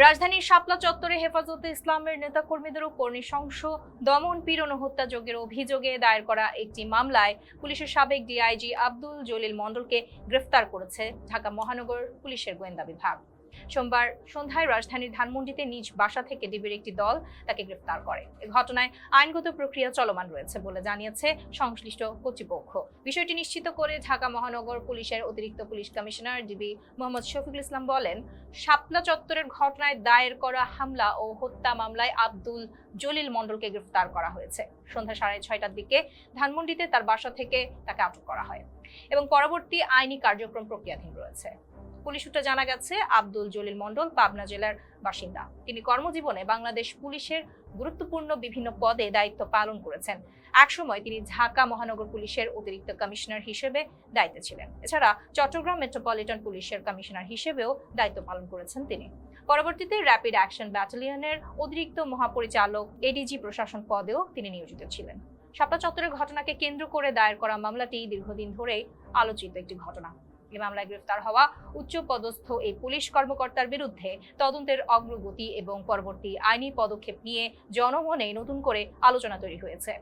রাজধানীর শাপলা চত্বরে হেফাজতে ইসলামের নেতাকর্মীদের উপর নৃশংস দমন পীড়ন ও হত্যাযজ্ঞের অভিযোগে দায়ের করা একটি মামলায় পুলিশের সাবেক ডিআইজি আব্দুল জলিল মণ্ডলকে গ্রেফতার করেছে ঢাকা মহানগর পুলিশের গোয়েন্দা বিভাগ। সোমবার সন্ধ্যায় রাজধানীর ধানমন্ডিতে নিজ বাসা থেকে ডিবির একটি দল তাকে গ্রেফতার করে। এ ঘটনায় আইনগত প্রক্রিয়া চলমান রয়েছে বলে জানিয়েছে সংশ্লিষ্ট কর্তৃপক্ষ। বিষয়টি নিশ্চিত করে ঢাকা মহানগর পুলিশের অতিরিক্ত police commissioner DB Mohammad Shafiqul Islam বলেন, শাপলা চত্বরের ঘটনায় দায়ের করা হামলা ও হত্যা মামলায় আব্দুল জলিল মণ্ডলকে গ্রেফতার করা হয়েছে। সন্ধ্যা 6:30টার দিকে ধানমন্ডিতে তার বাসা থেকে তাকে আটক করা হয় এবং পরবর্তী আইনি কার্যক্রম প্রক্রিয়াধীন রয়েছে। পুলিশ সূত্রে জানা গেছে, আব্দুল জলিল মণ্ডল পাবনা জেলার বাসিন্দা। তিনি কর্মজীবনে বাংলাদেশ পুলিশের গুরুত্বপূর্ণ বিভিন্ন পদে দায়িত্ব পালন করেছেন। একসময় তিনি ঢাকা মহানগর পুলিশের অতিরিক্ত কমিশনার হিসেবে দায়িত্বে ছিলেন। এছাড়া চট্টগ্রাম মেট্রোপলিটন পুলিশের কমিশনার হিসেবেও দায়িত্ব পালন করেছেন তিনি। পরবর্তীতে র্যাপিড অ্যাকশন ব্যাটালিয়নের অতিরিক্ত মহাপরিচালক এডিজি প্রশাসন পদেও তিনি নিয়োজিত ছিলেন। শাপলা চত্বরের ঘটনাকে কেন্দ্র করে দায়ের করা মামলাটি দীর্ঘদিন ধরেই আলোচিত একটি ঘটনা। এই মামলায় গ্রেফতার হওয়া উচ্চ পদস্থ এই পুলিশ কর্মকর্তার বিরুদ্ধে তদন্তের অগ্রগতি এবং পরবর্তী আইনি পদক্ষেপ নিয়ে জনমনে নতুন করে আলোচনা তৈরি হয়েছে।